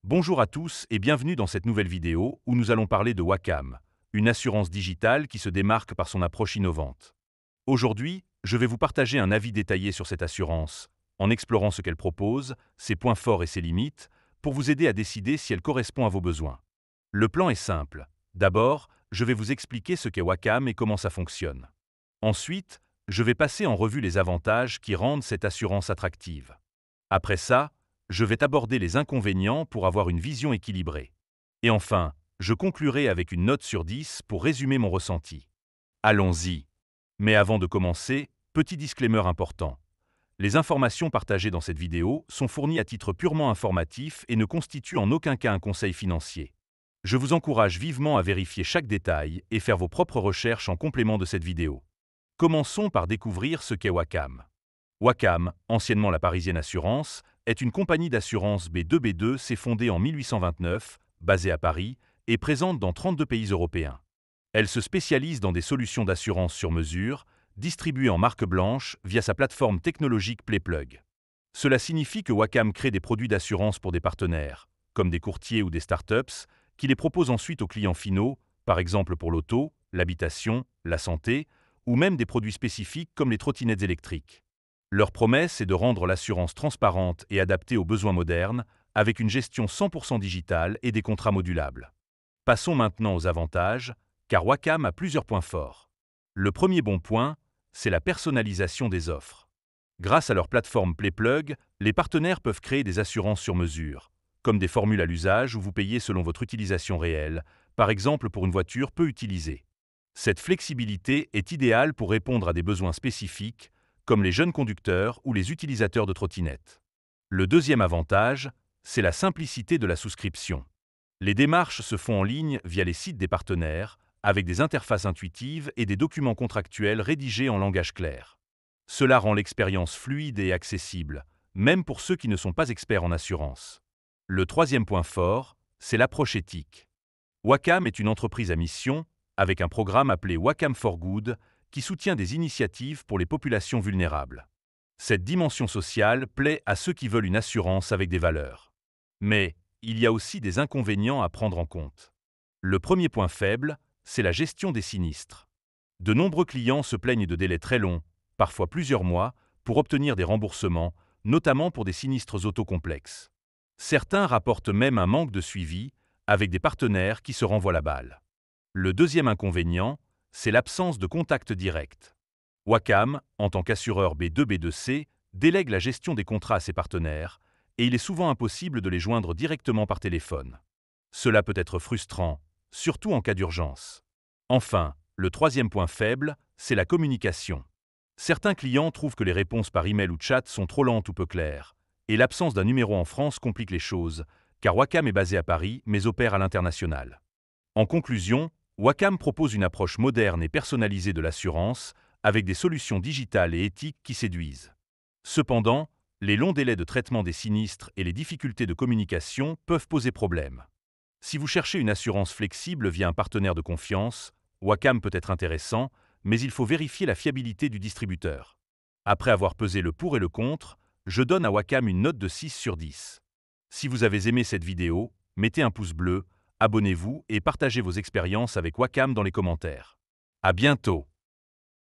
Bonjour à tous et bienvenue dans cette nouvelle vidéo où nous allons parler de Wacam, une assurance digitale qui se démarque par son approche innovante. Aujourd'hui, je vais vous partager un avis détaillé sur cette assurance, en explorant ce qu'elle propose, ses points forts et ses limites, pour vous aider à décider si elle correspond à vos besoins. Le plan est simple. D'abord, je vais vous expliquer ce qu'est Wacam et comment ça fonctionne. Ensuite, je vais passer en revue les avantages qui rendent cette assurance attractive. Après ça, je vais aborder les inconvénients pour avoir une vision équilibrée. Et enfin, je conclurai avec une note sur 10 pour résumer mon ressenti. Allons-y. Mais avant de commencer, petit disclaimer important. Les informations partagées dans cette vidéo sont fournies à titre purement informatif et ne constituent en aucun cas un conseil financier. Je vous encourage vivement à vérifier chaque détail et faire vos propres recherches en complément de cette vidéo. Commençons par découvrir ce qu'est Wacam. Wacam, anciennement la Parisienne Assurance, est une compagnie d'assurance B2B2 s'est fondée en 1829, basée à Paris, et présente dans 32 pays européens. Elle se spécialise dans des solutions d'assurance sur mesure, distribuées en marque blanche via sa plateforme technologique PlayPlug. Cela signifie que Wacam crée des produits d'assurance pour des partenaires, comme des courtiers ou des startups, qui les proposent ensuite aux clients finaux, par exemple pour l'auto, l'habitation, la santé, ou même des produits spécifiques comme les trottinettes électriques. Leur promesse est de rendre l'assurance transparente et adaptée aux besoins modernes, avec une gestion 100% digitale et des contrats modulables. Passons maintenant aux avantages, car Wacam a plusieurs points forts. Le premier bon point, c'est la personnalisation des offres. Grâce à leur plateforme PlayPlug, les partenaires peuvent créer des assurances sur mesure, comme des formules à l'usage où vous payez selon votre utilisation réelle, par exemple pour une voiture peu utilisée. Cette flexibilité est idéale pour répondre à des besoins spécifiques, comme les jeunes conducteurs ou les utilisateurs de trottinettes. Le deuxième avantage, c'est la simplicité de la souscription. Les démarches se font en ligne via les sites des partenaires, avec des interfaces intuitives et des documents contractuels rédigés en langage clair. Cela rend l'expérience fluide et accessible, même pour ceux qui ne sont pas experts en assurance. Le troisième point fort, c'est l'approche éthique. Wacam est une entreprise à mission, avec un programme appelé Wacam for Good, qui soutient des initiatives pour les populations vulnérables. Cette dimension sociale plaît à ceux qui veulent une assurance avec des valeurs. Mais il y a aussi des inconvénients à prendre en compte. Le premier point faible, c'est la gestion des sinistres. De nombreux clients se plaignent de délais très longs, parfois plusieurs mois, pour obtenir des remboursements, notamment pour des sinistres auto complexes. Certains rapportent même un manque de suivi, avec des partenaires qui se renvoient la balle. Le deuxième inconvénient, c'est l'absence de contact direct. Wacam, en tant qu'assureur B2B2C, délègue la gestion des contrats à ses partenaires, et il est souvent impossible de les joindre directement par téléphone. Cela peut être frustrant, surtout en cas d'urgence. Enfin, le troisième point faible, c'est la communication. Certains clients trouvent que les réponses par email ou chat sont trop lentes ou peu claires, et l'absence d'un numéro en France complique les choses, car Wacam est basé à Paris mais opère à l'international. En conclusion, Wacam propose une approche moderne et personnalisée de l'assurance, avec des solutions digitales et éthiques qui séduisent. Cependant, les longs délais de traitement des sinistres et les difficultés de communication peuvent poser problème. Si vous cherchez une assurance flexible via un partenaire de confiance, Wacam peut être intéressant, mais il faut vérifier la fiabilité du distributeur. Après avoir pesé le pour et le contre, je donne à Wacam une note de 6 sur 10. Si vous avez aimé cette vidéo, mettez un pouce bleu, abonnez-vous et partagez vos expériences avec Wacam dans les commentaires. À bientôt!